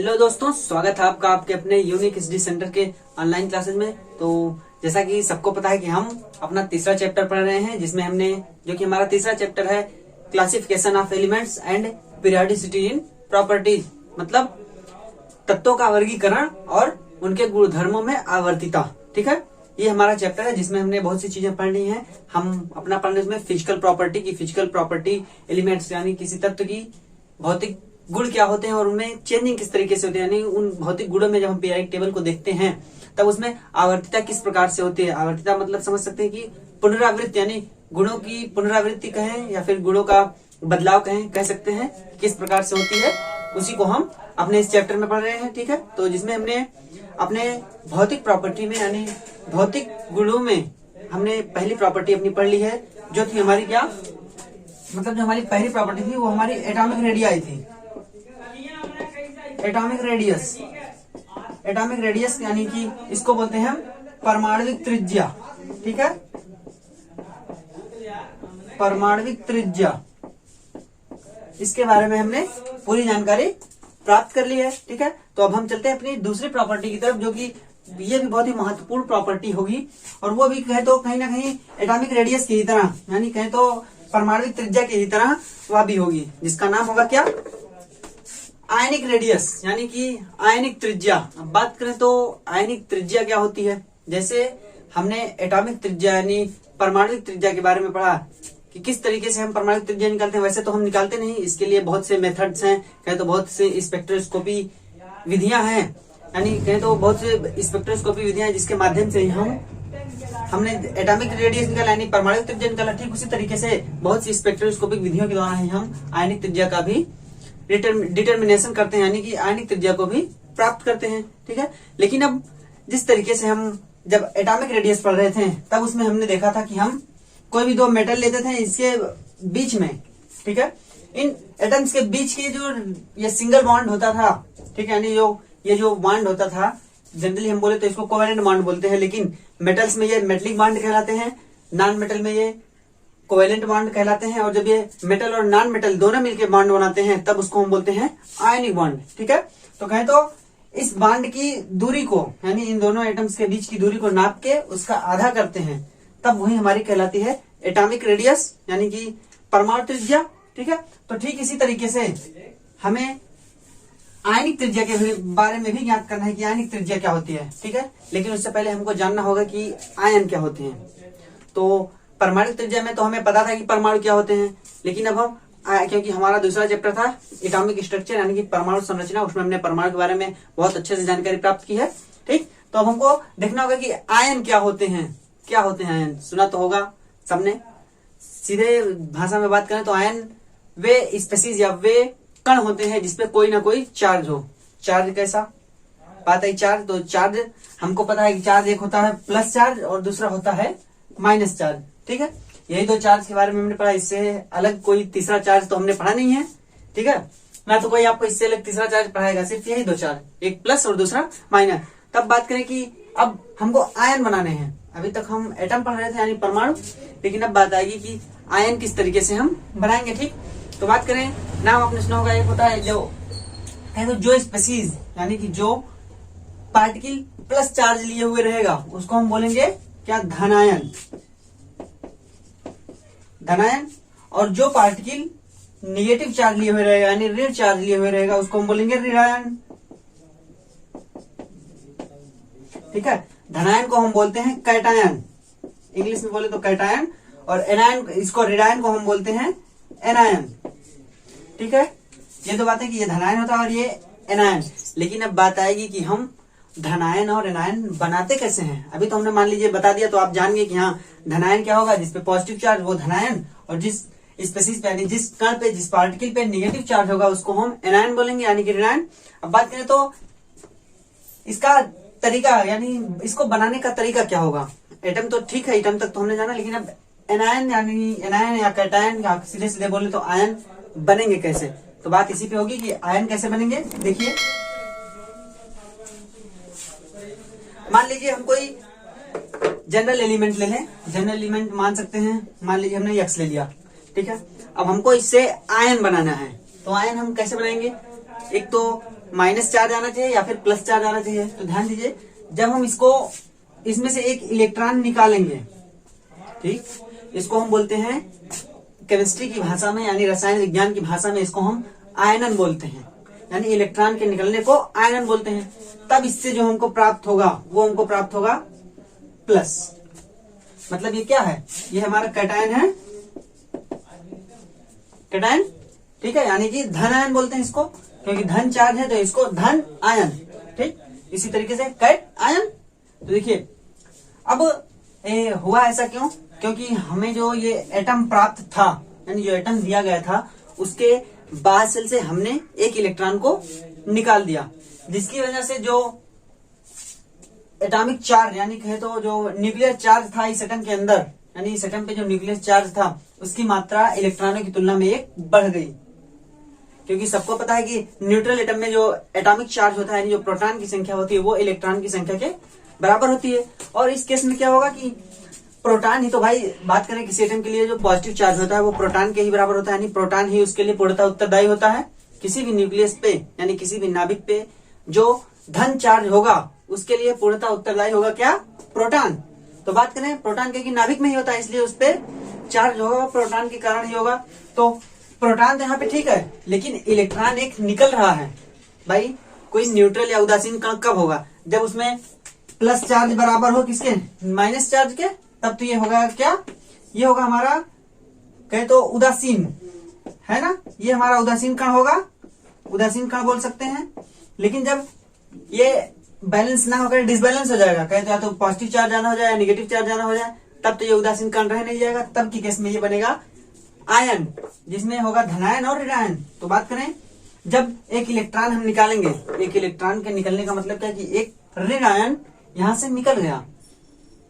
Hello दोस्तों, स्वागत है आपका आपके अपने यूनिक स्टडी सेंटर के ऑनलाइन क्लासेस में। तो जैसा कि सबको पता है कि हम अपना तीसरा चैप्टर पढ़ रहे हैं, जिसमें हमने जो कि हमारा तीसरा चैप्टर है classification of elements and periodicity in properties, मतलब तत्वों का वर्गीकरण और उनके गुणधर्मों में आवर्तिता। ठीक है, ये हमारा चैप्टर है जिसमें हमने बहुत सी चीजें पढ़नी है। हम अपना पढ़ने में फिजिकल प्रॉपर्टी एलिमेंट्स यानी किसी तत्व की भौतिक गुण क्या होते हैं और उनमें चेंजिंग किस तरीके से होती है, यानी उन भौतिक गुणों में जब हम पीरियोडिक टेबल को देखते हैं तब उसमें आवर्तिता किस प्रकार से होती है। आवर्तिता मतलब समझ सकते हैं कि पुनरावृत्ति, यानी गुणों की पुनरावृत्ति कहें या फिर गुणों का बदलाव कह सकते हैं, किस प्रकार से होती है, उसी को हम अपने इस चैप्टर में पढ़ रहे हैं। ठीक है, तो जिसमें हमने अपने भौतिक प्रॉपर्टी में यानी भौतिक गुणों में हमने पहली प्रॉपर्टी अपनी पढ़ ली है, जो थी हमारी क्या, मतलब जो हमारी पहली प्रॉपर्टी थी वो हमारी एटॉमिक रेडियाई थी। एटॉमिक रेडियस यानी कि इसको बोलते हैं हम परमाणविक त्रिज्या। ठीक है, परमाणविक त्रिज्या, इसके बारे में हमने पूरी जानकारी प्राप्त कर ली है। ठीक है, तो अब हम चलते हैं अपनी दूसरी प्रॉपर्टी की तरफ, जो कि ये भी बहुत ही महत्वपूर्ण प्रॉपर्टी होगी और वो भी कहे तो कहीं ना कहीं एटॉमिक रेडियस की ही तरह, यानी कहे तो परमाणविक त्रिज्या की ही तरह वह भी होगी, जिसका नाम होगा क्या, आयनिक रेडियस यानी कि आयनिक त्रिज्या। अब बात करें तो आयनिक त्रिज्या क्या होती है, जैसे हमने एटॉमिक त्रिज्या यानी परमाणुविक त्रिज्या के बारे में पढ़ा कि किस तरीके से हम परमाणुविक त्रिज्या निकालते हैं। वैसे तो हम निकालते नहीं, इसके लिए बहुत से मेथड्स हैं, कहे तो बहुत से स्पेक्ट्रोस्कोपी विधियां हैं, यानी कहे तो बहुत से स्पेक्ट्रोस्कोपी विधियां हैं जिसके माध्यम से हमने एटॉमिक रेडियस निकाला यानी परमाणुविक त्रिज्या निकाला। ठीक उसी तरीके से बहुत सी स्पेक्ट्रोस्कोपिक विधियों के द्वारा ही हम आयनिक त्रिज्या का भी डिटर्मिनेशन करते हैं, यानी कि आयनिक त्रिज्या को भी प्राप्त करते हैं। ठीक है, लेकिन अब जिस तरीके से हम जब एटॉमिक रेडियस पढ़ रहे थे तब उसमें हमने देखा था कि हम कोई भी दो मेटल लेते थे, इसके बीच में, ठीक है, इन एटम्स के बीच की जो ये सिंगल बॉन्ड होता था, ठीक है, यानी ये जो बॉन्ड होता था, जनरली हम बोले तो इसको कोवेलेंट बॉन्ड बोलते हैं, लेकिन मेटल्स में ये मेटलिक बॉन्ड कहलाते हैं, नॉन मेटल में ये कोवेलेंट बॉन्ड कहलाते हैं, और जब ये मेटल और नॉन मेटल दोनों मिलकर बॉन्ड बनाते हैं तब उसको हम बोलते हैं आयनिक बॉन्ड। ठीक है, तो कहें तो इस बॉन्ड की दूरी को, यानी इन दोनों एटम्स के बीच की दूरी को नाप के उसका आधा करते हैं, तब वही हमारी कहलाती है एटॉमिक रेडियस यानी कि परमाणु त्रिज्या। ठीक है, तो ठीक इसी तरीके से हमें आयनिक त्रिज्या के बारे में भी ज्ञात करना है कि आयनिक त्रिज्या क्या होती है। ठीक है, लेकिन उससे पहले हमको जानना होगा कि आयन क्या होते हैं। तो परमाणु त्रिज्या में तो हमें पता था कि परमाणु क्या होते हैं, लेकिन अब हम क्योंकि हमारा दूसरा चैप्टर था एटॉमिक स्ट्रक्चर यानी कि परमाणु संरचना, उसमें हमने परमाणु के बारे में बहुत अच्छे से जानकारी प्राप्त की है। ठीक, तो अब हमको देखना होगा कि आयन क्या होते हैं। क्या होते हैं आयन, सुना तो होगा सबने। सीधे भाषा में बात करें तो आयन वे स्पेसीज या वे कण होते हैं जिसपे कोई ना कोई चार्ज हो। चार्ज कैसा बात है, चार्ज तो चार्ज हमको पता है कि चार्ज एक होता है प्लस चार्ज और दूसरा होता है माइनस चार्ज। ठीक है, यही दो चार्ज के बारे में हमने पढ़ा, इससे अलग कोई तीसरा चार्ज तो हमने पढ़ा नहीं है। ठीक है, ना तो कोई आपको इससे अलग तीसरा चार्ज पढ़ाएगा, सिर्फ यही दो चार्ज, एक प्लस और दूसरा माइनस। तब बात करें कि अब हमको आयन बनाने हैं। अभी तक हम एटम पढ़ रहे थे यानी परमाणु, लेकिन अब बात आएगी कि आयन किस तरीके से हम बनाएंगे। ठीक, तो बात करें, नाम आपने सुना होगा, एक होता है जो स्पेसीज यानी कि जो पार्टिकल प्लस चार्ज लिए हुए रहेगा उसको हम बोलेंगे क्या, धनायन। और जो पार्टिकल निगेटिव चार्ज लिए हुए रहेगा यानी ऋण चार्ज लिए हुए रहेगा उसको हम बोलेंगे ऋणायन। ठीक है, धनायन को हम बोलते हैं कैटायन, इंग्लिश में बोले तो कैटायन, और एनायन, इसको ऋणायन को हम बोलते हैं एनायन। ठीक है, ये दो बातें कि ये धनायन होता है और ये एनायन। लेकिन अब बात आएगी कि हम धनायन और एनायन बनाते कैसे हैं। अभी तो हमने मान लीजिए बता दिया, तो आप जान गए कि हाँ धनायन क्या होगा, जिसपे पॉजिटिव चार्ज वो धनायन, और जिस स्पेसीज पे यानी जिस कण पे, जिस पार्टिकल पे नेगेटिव चार्ज होगा उसको हम एनायन बोलेंगे यानी कि ऋणायन। अब बात करें तो इसका तरीका यानी इसको बनाने का तरीका क्या होगा। एटम तो ठीक है, एटम तक तो हमने जाना, लेकिन अब एनायन यानी एनायन या कैटायन या सीधे सीधे बोले तो आयन बनेंगे कैसे। तो बात इसी पे होगी कि आयन कैसे बनेंगे। देखिए, मान लीजिए हम कोई जनरल एलिमेंट ले लें, जनरल एलिमेंट मान सकते हैं, मान लीजिए हमने एक्स ले लिया। ठीक है, अब हमको इससे आयन बनाना है, तो आयन हम कैसे बनाएंगे। एक तो माइनस चार्ज आना चाहिए या फिर प्लस चार्ज आना चाहिए। तो ध्यान दीजिए, जब हम इसमें से एक इलेक्ट्रॉन निकालेंगे, ठीक, इसको हम बोलते हैं केमिस्ट्री की भाषा में यानी रसायन विज्ञान की भाषा में इसको हम आयनन बोलते हैं, यानी इलेक्ट्रॉन के निकलने को आयनन बोलते हैं। तब इससे जो हमको प्राप्त होगा वो हमको प्राप्त होगा प्लस। मतलब ये क्या है, ये हमारा कैटायन है, कैटायन, ठीक है, यानी कि धन आयन बोलते हैं इसको, क्योंकि धन चार्ज है तो इसको धन आयन, ठीक। इसी तरीके से कैट आयन। तो देखिए अब हुआ ऐसा क्यों, क्योंकि हमें जो ये एटम प्राप्त था, यानी जो एटम दिया गया था, उसके बाहर शेल से हमने एक इलेक्ट्रॉन को निकाल दिया, जिसकी वजह से जो एटॉमिक चार्ज यानी कहे तो जो न्यूक्लियर चार्ज था इस एटम के अंदर, यानी इस एटम पे जो न्यूक्लियर चार्ज था उसकी मात्रा इलेक्ट्रॉनों की तुलना में एक बढ़ गई। क्योंकि सबको पता है कि न्यूट्रल एटम में जो एटॉमिक चार्ज होता है, यानी जो प्रोटॉन की संख्या होती है, वो इलेक्ट्रॉन की संख्या के बराबर होती है। और इस केस में क्या होगा कि प्रोटॉन ही तो भाई, बात करें किसी एटम के लिए जो पॉजिटिव चार्ज होता है वो प्रोटॉन के ही बराबर होता है, यानी प्रोटॉन ही उसके लिए पूर्णतः उत्तरदायी होता है। किसी भी न्यूक्लियस पे यानी किसी भी नाभिक पे जो धन चार्ज होगा उसके लिए पूर्णतः उत्तरदायी होगा क्या, प्रोटॉन। तो बात करें प्रोटॉन के नाभिक में ही होता है, इसलिए उस पर चार्ज होगा प्रोटॉन के कारण ही होगा। तो प्रोटॉन तो यहाँ पे ठीक है, लेकिन इलेक्ट्रॉन एक निकल रहा है। भाई कोई न्यूट्रल या उदासीन कण कब होगा, जब उसमें प्लस चार्ज बराबर हो किसके, माइनस चार्ज के, तब तो ये होगा क्या, ये होगा हमारा कहे तो उदासीन, है ना, ये हमारा उदासीन कण होगा, उदासीन कण बोल सकते हैं। लेकिन जब ये बैलेंस ना होकर डिसबैलेंस हो जाएगा, कहे तो या तो पॉजिटिव चार्ज आना हो जाए या निगेटिव चार्ज आना हो जाए, तब तो ये उदासीन कण रह नहीं जाएगा। तब की केस में ये बनेगा आयन, जिसमें होगा धनायन और ऋणायन। तो बात करें जब एक इलेक्ट्रॉन हम निकालेंगे, एक इलेक्ट्रॉन के निकलने का मतलब क्या कि एक ऋण आयन यहां से निकल गया,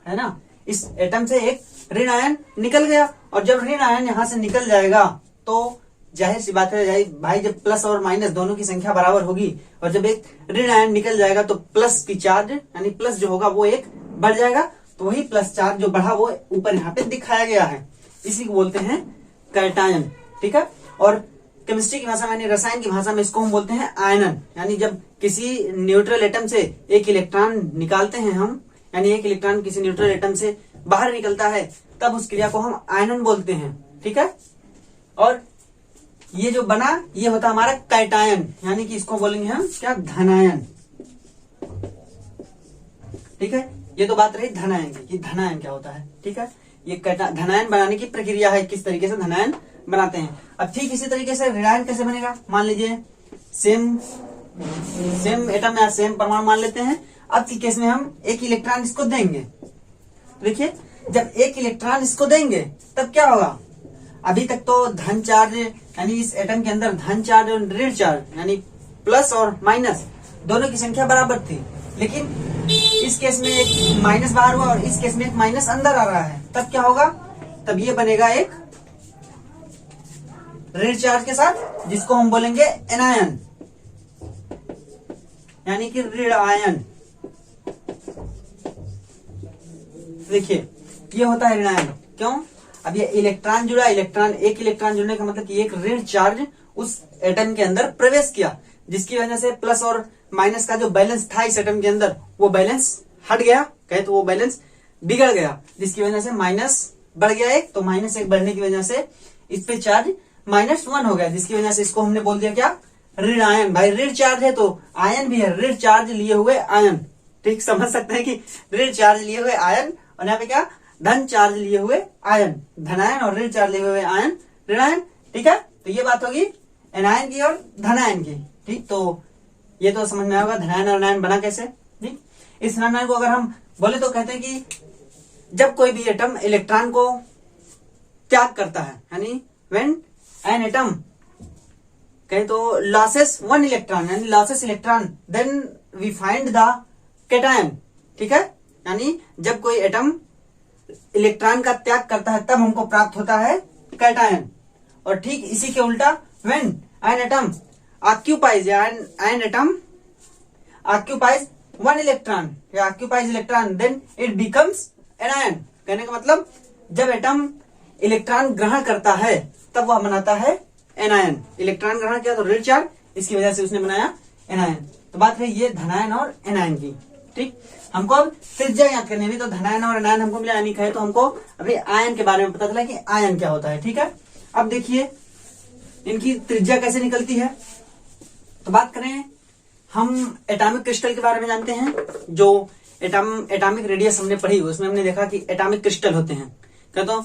है ना, इस एटम से एक ऋण आयन निकल गया। और जब ऋण आयन यहां से निकल जाएगा तो जाहिर सी बात है भाई, जब प्लस और माइनस दोनों की संख्या बराबर होगी और जब एक ऋण आयन निकल जाएगा तो प्लस की चार्ज यानी प्लस जो होगा वो एक बढ़ जाएगा। तो वही प्लस चार्ज जो बढ़ा वो ऊपर यहाँ पे दिखाया गया है, इसी को बोलते हैं कैटायन, ठीक है। और केमिस्ट्री की भाषा में यानी रसायन की भाषा में इसको हम बोलते हैं आयनन। यानी जब किसी न्यूट्रल एटम से एक इलेक्ट्रॉन निकालते हैं हम, यानी एक इलेक्ट्रॉन किसी न्यूट्रल एटम से बाहर निकलता है, तब उस क्रिया को हम आयनन बोलते हैं, ठीक है। और ये जो बना ये होता हमारा कैटायन, यानी कि इसको बोलेंगे हम क्या, धनायन, ठीक है। ये तो बात रही धनायन की कि धनायन क्या होता है, ठीक है। ये धनायन बनाने की प्रक्रिया है, किस तरीके से धनायन बनाते हैं। अब ठीक इसी तरीके से ऋणायन कैसे बनेगा, मान लीजिए सेम एटम या सेम परमाणु मान लेते हैं। अब की केस में हम एक इलेक्ट्रॉन इसको देंगे, देखिए जब एक इलेक्ट्रॉन इसको देंगे तब क्या होगा, अभी तक तो धन चार्ज यानी इस एटम के अंदर धन चार्ज और ऋण चार्ज यानी प्लस और माइनस दोनों की संख्या बराबर थी, लेकिन इस केस में एक माइनस बाहर हुआ और इस केस में एक माइनस अंदर आ रहा है। तब क्या होगा, तब ये बनेगा एक ऋण चार्ज के साथ, जिसको हम बोलेंगे एनायन, यानी कि ऋण आयन। देखिए ये होता है ऋणायन, क्यों, अब ये इलेक्ट्रॉन जुड़ा, एक इलेक्ट्रॉन जुड़ने का मतलब कि एक ऋण चार्ज उस एटम के अंदर प्रवेश किया, जिसकी वजह से प्लस और माइनस का जो बैलेंस था इस एटम के अंदर वो बैलेंस हट गया, कहे तो वो बैलेंस बिगड़ गया, जिसकी वजह से माइनस बढ़ गया एक, तो माइनस एक बढ़ने की वजह से इस पे चार्ज -1 हो गया, जिसकी वजह से इसको हमने बोल दिया क्या, ऋण आयन। भाई ऋण चार्ज है तो आयन भी है, ऋण चार्ज लिए हुए आयन, ठीक, समझ सकते हैं कि ऋण चार्ज लिए हुए आयन और यहाँ पे क्या, धन चार्ज लिए हुए आयन, धनायन, और ऋण चार्ज लिए हुए आयन ऋणायन, ठीक है। तो ये बात होगी एनायन की और धनायन की, ठीक। तो ये तो समझ में आएगा धनायन और ऋणायन बना कैसे, ठीक। इस ऋणायन को अगर हम बोले तो कहते हैं कि जब कोई भी एटम इलेक्ट्रॉन को त्याग करता है, यानी व्हेन एन एटम कहे तो लॉसेस 1 इलेक्ट्रॉन, यानी losses electron, then we find the cation, ठीक है। यानी जब कोई एटम इलेक्ट्रॉन का त्याग करता है तब हमको प्राप्त होता है कैटायन। और ठीक इसी के उल्टा व्हेन एन एटम ऑक्यूपाइज या एन एटम ऑक्यूपाइज 1 इलेक्ट्रॉन या occupies electron, then it becomes anion. कहने का मतलब जब एटम इलेक्ट्रॉन ग्रहण करता है तब वह बनाता है एनायन। इलेक्ट्रॉन ग्रहण किया तो ऋण चार्ज, इसकी वजह से उसने बनाया एनायन। तो बात है ये धनायन और एनायन की। ठीक, हमको अब त्रिज्या याद करनी है। तो धनायन और एनायन हमको मिला अनिक है, तो हमको अभी आयन के बारे में पता चला कि आयन क्या होता है। ठीक है, अब देखिए इनकी त्रिज्या कैसे निकलती है। तो बात करें हम एटॉमिक क्रिस्टल के बारे में जानते हैं। जो एटॉमिक रेडियस हमने पढ़ी उसमें हमने देखा कि एटॉमिक क्रिस्टल होते हैं, क्या तो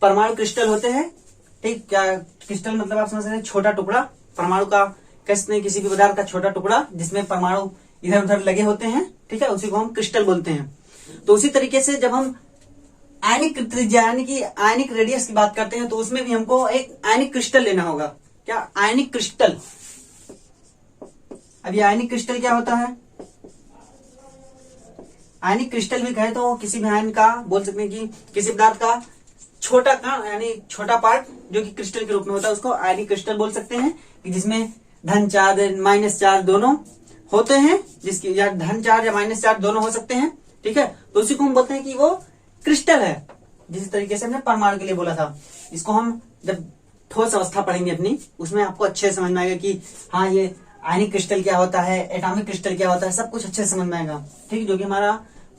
परमाणु क्रिस्टल होते हैं। ठीक, क्या क्रिस्टल मतलब आप समझ सकते हैं छोटा टुकड़ा, परमाणु का कहते हैं किसी भी पदार्थ का छोटा टुकड़ा जिसमें परमाणु इधर उधर लगे होते हैं। ठीक है, उसी को हम क्रिस्टल बोलते हैं। तो उसी तरीके से जब हम आयनिक त्रिज्या यानी कि आयनिक रेडियस की बात करते हैं तो उसमें भी हमको एक आयनिक क्रिस्टल लेना होगा। क्या आयनिक क्रिस्टल। अब ये आयनिक क्रिस्टल क्या होता है। आयनिक क्रिस्टल भी कहे तो किसी भी आयन का बोल सकते हैं कि किसी पदार्थ का छोटा कण यानी छोटा पार्ट जो कि क्रिस्टल के रूप में होता है उसको आयनिक क्रिस्टल बोल सकते हैं, कि जिसमें धन चार्ज माइनस चार्ज दोनों होते हैं, जिसकी या धन चार्ज या माइनस चार्ज दोनों हो सकते हैं। ठीक है, तो उसी को हम बोलते हैं कि वो क्रिस्टल है। जिस तरीके से हमने परमाणु के लिए बोला था, इसको हम जब ठोस अवस्था पढ़ेंगे अपनी उसमें आपको अच्छे से समझ में आएगा कि हाँ ये आयनिक क्रिस्टल क्या होता है, एटॉमिक क्रिस्टल क्या होता है, सब कुछ अच्छे से समझ में आएगा। ठीक, जो कि हमारा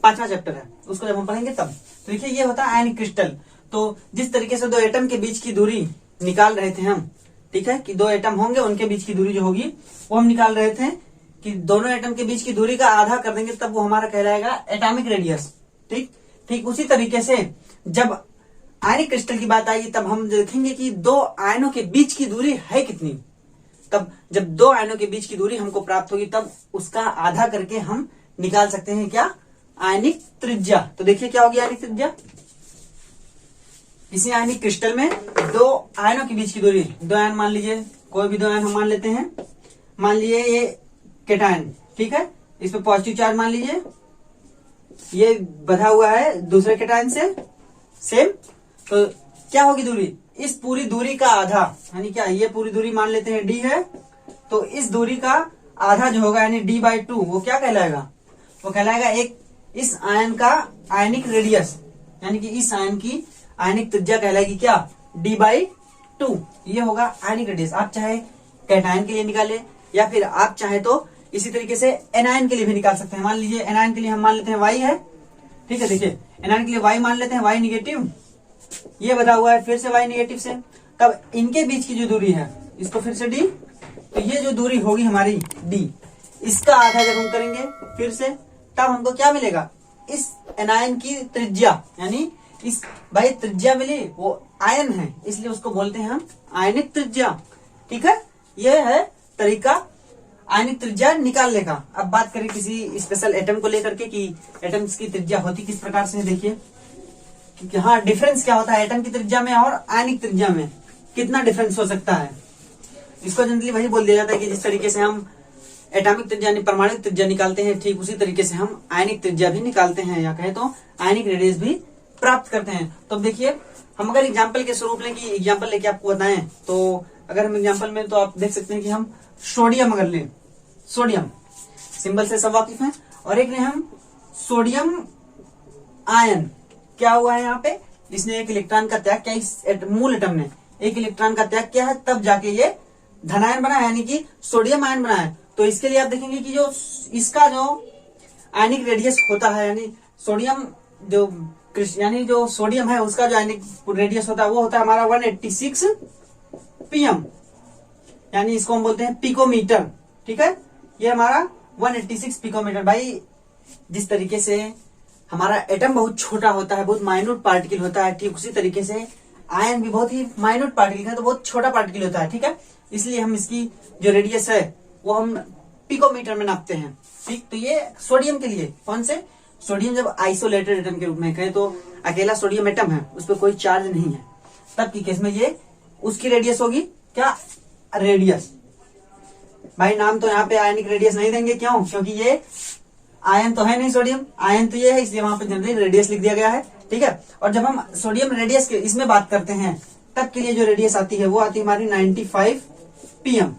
5वां चैप्टर है, उसको जब हम पढ़ेंगे तब। तो देखिए ये होता है आयनिक क्रिस्टल। तो जिस तरीके से दो एटम के बीच की दूरी निकाल रहे थे हम, ठीक है, कि दो एटम होंगे उनके बीच की दूरी जो होगी वो हम निकाल रहे थे कि दोनों एटम के बीच की दूरी का आधा कर देंगे तब वो हमारा कहलाएगा एटॉमिक रेडियस। ठीक, उसी तरीके से जब आयनिक क्रिस्टल की बात आई तब हम देखेंगे कि दो आयनों के बीच की दूरी है कितनी। तब जब दो आयनों के बीच की दूरी हमको प्राप्त होगी तब उसका आधा करके हम निकाल सकते हैं क्या, आयनिक त्रिज्या। तो देखिए क्या होगी आयनिक त्रिज्या। इसी आयनिक क्रिस्टल में दो आयनों के बीच की दूरी, दो आयन मान लीजिए, कोई भी दो आयन हम मान लेते हैं। मान लीजिए ये कैटायन, ठीक है, इस पे पॉजिटिव चार्ज मान लीजिए, ये बधा हुआ है दूसरे कैटायन से सेम। तो क्या होगी दूरी, इस पूरी दूरी का आधा यानी क्या, ये पूरी दूरी मान लेते हैं d है, तो इस दूरी का आधा जो होगा यानी d/2 वो क्या कहलाएगा, वो कहलाएगा एक इस आयन का आयनिक रेडियस, यानी कि इस आयन की आयनिक त्रिज्या कहलाएगी क्या, d/2। ये होगा आयनिक रेडियस। आप चाहे कैटायन के लिए निकाले या फिर आप चाहे तो इसी तरीके से एनायन के लिए भी निकाल सकते हैं। मान लीजिए एनायन के लिए हम मान लेते हैं y है, ठीक है, देखिए एनायन के लिए y मान लेते हैं, y निगेटिव, ये बता हुआ है फिर से y निगेटिव से। तब इनके बीच की जो दूरी है इसको फिर से d, तो ये जो दूरी होगी हमारी d, इसका आधा जब हम करेंगे फिर से तब हमको क्या मिलेगा, इस एनायन की त्रिज्या, यानी इस भाई त्रिज्या मिली वो आयन है इसलिए उसको बोलते हैं हम आयनिक त्रिज्या। ठीक है, यह है तरीका आयनिक त्रिज्या निकालने का। अब बात करें किसी स्पेशल एटम को लेकर के कि एटम्स की त्रिज्या होती किस प्रकार से है। देखिए कि हाँ डिफरेंस क्या होता है एटम की त्रिज्या में और आयनिक त्रिज्या में, कितना डिफरेंस हो सकता है। इसको जनरली वही बोल दिया जाता है कि जिस तरीके से हम एटॉमिक त्रिज्या यानी परमाणु त्रिज्या निकालते हैं, ठीक उसी तरीके से हम आयनिक त्रिज्या भी निकालते हैं, या कहे तो आयनिक रेडियस भी प्राप्त करते हैं। तो देखिए हम अगर एग्जाम्पल के स्वरूप लें कि एग्जाम्पल लेके आपको बताएं, तो अगर हम एग्जाम्पल में तो आप देख सकते हैं कि हम सोडियम अगर लें, सोडियम सिंबल से सब वाकिफ हैं, और एक ने हम सोडियम आयन, क्या हुआ है यहाँ पे, इसने एक इलेक्ट्रॉन का त्याग किया, इस मूल एटम ने एक इलेक्ट्रॉन का त्याग किया है, तब जाके ये धनायन बना है यानी कि सोडियम आयन बना है। तो इसके लिए आप देखेंगे कि जो इसका जो आयनिक रेडियस होता है, यानी सोडियम जो यानी जो सोडियम है उसका जो आयनिक रेडियस होता है वो होता है हमारा 186 pm, यानी इसको हम बोलते हैं पिकोमीटर। ठीक है, ये हमारा 186 पिकोमीटर। भाई जिस तरीके से हमारा एटम बहुत छोटा होता है, बहुत माइन्यूट पार्टिकल होता है, ठीक उसी तरीके से आयन भी बहुत ही माइन्यूट पार्टिकल है, तो बहुत छोटा पार्टिकल होता है। ठीक है, इसलिए हम इसकी जो रेडियस है वो हम पिकोमीटर में नापते हैं। ठीक, तो ये सोडियम के लिए कौन से, सोडियम जब आइसोलेटेड एटम के रूप में कहें तो अकेला सोडियम एटम है, उस पर कोई चार्ज नहीं है, तब की केस में ये उसकी रेडियस होगी क्या, रेडियस। भाई नाम तो यहाँ पे आयनिक रेडियस नहीं देंगे, क्यों, क्योंकि ये आयन तो है नहीं, सोडियम आयन तो ये है, इसलिए वहां पे जनरली रेडियस लिख दिया गया है। ठीक है, और जब हम सोडियम रेडियस के इसमें बात करते हैं तब के लिए जो रेडियस आती है वो आती है हमारी 95 pm।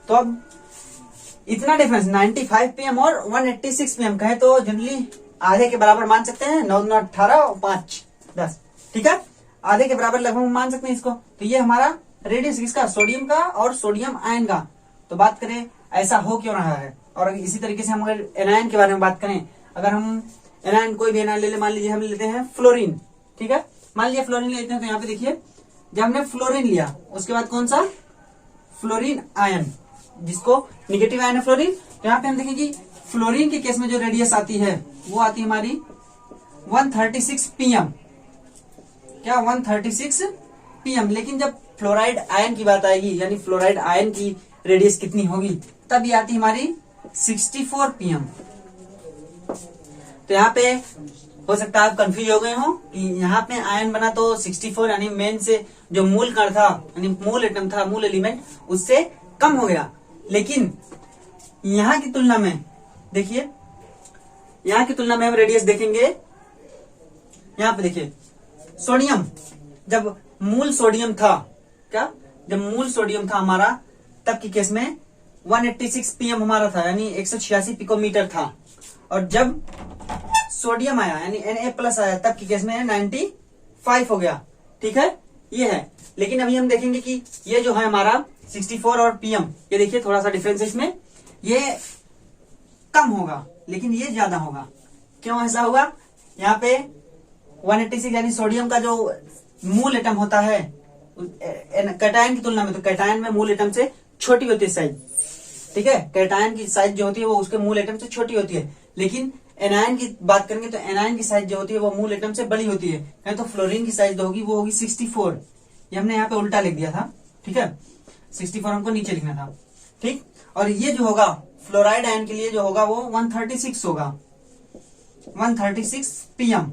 तो अब इतना डिफरेंस 95 pm और 186 pm कहे तो जनरली आधे के बराबर मान सकते हैं, 9 9 18 और 5 10, ठीक है, आधे के बराबर लगभग मान सकते हैं इसको। तो ये हमारा रेडियस किसका, सोडियम का और सोडियम आयन का। तो बात करें ऐसा हो क्यों रहा है। और इसी तरीके से हम अगर एनायन के बारे में बात करें, अगर हम एनायन कोई भी एनायन ले ले, मान लीजिए हम लेते हैं फ्लोरीन, ठीक है, मान लीजिए फ्लोरीन लेते हैं, तो यहाँ पे देखिए जब हमने फ्लोरीन लिया उसके बाद कौन सा फ्लोरीन आयन, जिसको निगेटिव आयन है फ्लोरीन, तो यहाँ पे हम देखेंगे फ्लोरीन के केस में जो रेडियस आती है वो आती है हमारी 136 pm, क्या 136 pm। लेकिन जब फ्लोराइड आयन की बात आएगी, यानी फ्लोराइड आयन की रेडियस कितनी होगी, तब ये आती है हमारी 64 pm। तो यहाँ पे हो सकता है आप कंफ्यूज हो गए हो कि यहाँ पे आयन बना तो 64 यानी मेन से जो मूल कण था, यानी मूल एटम था, मूल एलिमेंट, उससे कम हो गया। लेकिन यहाँ की तुलना में देखिए, यहाँ की तुलना में हम रेडियस देखेंगे, यहाँ पे देखिए सोडियम, जब मूल सोडियम था, क्या जब मूल सोडियम था हमारा, तब की केस में 186 pm हमारा था, यानी 186 पिकोमीटर था। और जब सोडियम आया यानी Na+ आया, तब की केस में 95 हो गया, ठीक है, ये है। लेकिन अभी हम देखेंगे कि ये जो है हमारा 64 और pm, ये देखिए थोड़ा सा डिफरेंस है इसमें, ये कम होगा लेकिन ये ज्यादा होगा। क्यों ऐसा होगा, यहाँ पे 186 यानी सोडियम का जो मूल एटम होता है कैटायन की तुलना में, तो कैटायन में मूल एटम से छोटी होती है साइज, ठीक है, कैटायन की साइज जो होती है वो उसके मूल एटम से छोटी होती है। लेकिन एनायन की बात करेंगे तो एनायन की साइज जो होती है वो मूल एटम से बड़ी होती है। कहें तो फ्लोरीन की साइज जो होगी वो होगी 64, ये हमने यहाँ पे उल्टा लिख दिया था, ठीक है, 64 हमको नीचे लिखना था, ठीक। और ये जो होगा फ्लोराइड आयन के लिए जो होगा वो 136 होगा, 136 pm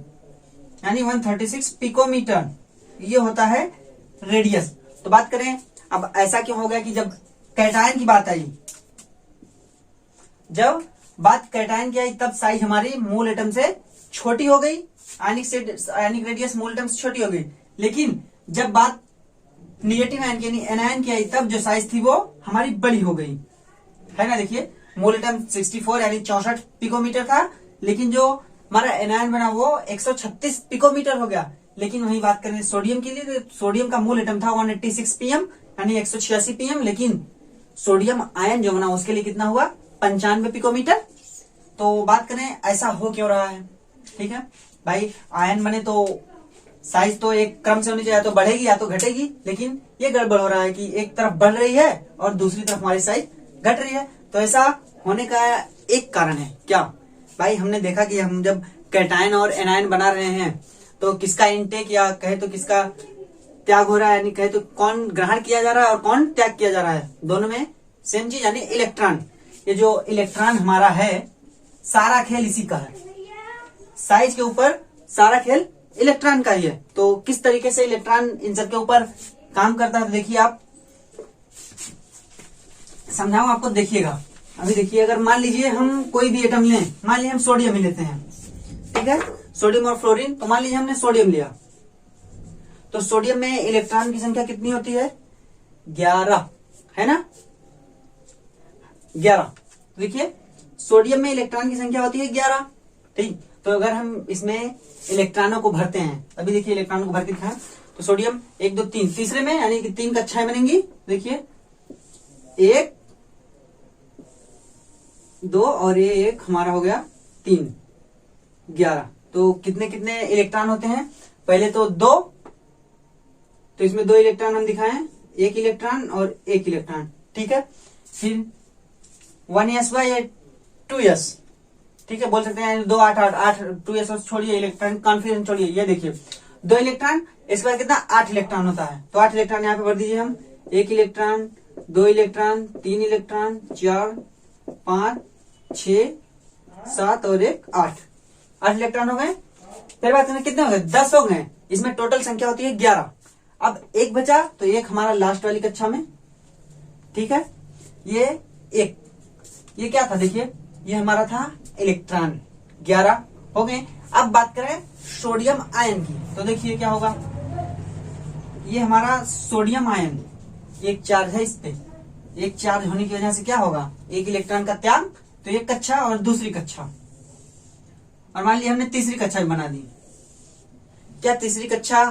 यानी 136 पिकोमीटर, ये होता है रेडियस। तो बात करें अब ऐसा क्यों हो गया कि जब कैटायन की बात आई, जब बात कैटायन की आई तब साइज हमारी मूल एटम से छोटी हो गई, आयनिक रेडियस मूल एटम से छोटी हो गई। लेकिन जब बात निगेटिव आयन की यानी एनायन की आई, तब जो साइज थी वो हमारी बड़ी हो गई, है ना। देखिए मूल एटम 64 यानी 64 पिकोमीटर था, लेकिन जो हमारा एनायन बना वो 136 पिकोमीटर हो गया। लेकिन वही बात करें सोडियम के लिए, तो सोडियम का मूल एटम था 186 pm यानी 186 pm, लेकिन सोडियम आयन जो बना उसके लिए कितना हुआ 95 पिकोमीटर। तो बात करें ऐसा हो क्यों रहा है, ठीक है भाई, आयन बने तो साइज तो एक क्रम से होनी चाहिए, या तो बढ़ेगी या तो घटेगी, लेकिन ये गड़बड़ हो रहा है कि एक तरफ बढ़ रही है और दूसरी तरफ हमारी साइज घट रही है। तो ऐसा होने का एक कारण है क्या भाई, हमने देखा कि हम जब कैटायन और एनायन बना रहे हैं तो किसका इनटेक या कहे तो किसका त्याग हो रहा है, यानी कहे तो कौन ग्रहण किया जा रहा है और कौन त्याग किया जा रहा है, दोनों में सेम चीज यानी इलेक्ट्रॉन। ये जो इलेक्ट्रॉन हमारा है, सारा खेल इसी का है, साइज के ऊपर सारा खेल इलेक्ट्रॉन का ही है। तो किस तरीके से इलेक्ट्रॉन इन सब के ऊपर काम करता है, देखिए आप, समझाऊं आपको, देखिएगा। अभी देखिए अगर मान लीजिए हम कोई भी एटम लें, मान लीजिए हम सोडियम ही लेते हैं, ठीक है, सोडियम और फ्लोरीन, तो मान लीजिए हमने सोडियम लिया, तो सोडियम में इलेक्ट्रॉन की संख्या कितनी होती है 11, है ना, 11। देखिए सोडियम में इलेक्ट्रॉन की संख्या होती है 11, ठीक। तो अगर हम इसमें इलेक्ट्रॉनों को भरते हैं, अभी देखिए इलेक्ट्रॉनों को भर के दिखाएं, तो सोडियम 1 2 3 तीसरे में, यानी कि 3 कक्षाएं बनेंगी। देखिए 1 2 और ये 1 हमारा हो गया 3, 11। तो कितने कितने इलेक्ट्रॉन होते हैं, पहले तो 2, तो इसमें 2 इलेक्ट्रॉन हम दिखाएं, 1 इलेक्ट्रॉन और 1 इलेक्ट्रॉन, ठीक है। फिर 1s या 2s, ठीक है, बोल सकते हैं 2 8 8 8 2s छोड़िए, इलेक्ट्रॉन कॉन्फिगरेशन छोड़िए, ये देखिए 2 इलेक्ट्रॉन, इसके बाद कितना 8 इलेक्ट्रॉन होता है। तो 8 इलेक्ट्रॉन यहाँ पे भर दीजिए हम, 1 इलेक्ट्रॉन, 2 इलेक्ट्रॉन, 3 इलेक्ट्रॉन, 4 5 6 7 और 1 8 इलेक्ट्रॉन हो गए। फिर बात करें कितने हो गए 10 हो गए, इसमें टोटल संख्या होती है 11। अब 1 बचा, तो 1 हमारा लास्ट वाली कक्षा में, ठीक है, ये 1, ये क्या था, देखिए ये हमारा था इलेक्ट्रॉन, 11 हो गए। अब बात करें सोडियम आयन की, तो देखिए क्या होगा, ये हमारा सोडियम आयन, एक चार्ज है इस पे, एक चार्ज होने की वजह से क्या होगा, एक इलेक्ट्रॉन का त्याग, तो एक कक्षा और दूसरी कक्षा, और मान लिया हमने तीसरी कक्षा भी बना दी। क्या तीसरी कक्षा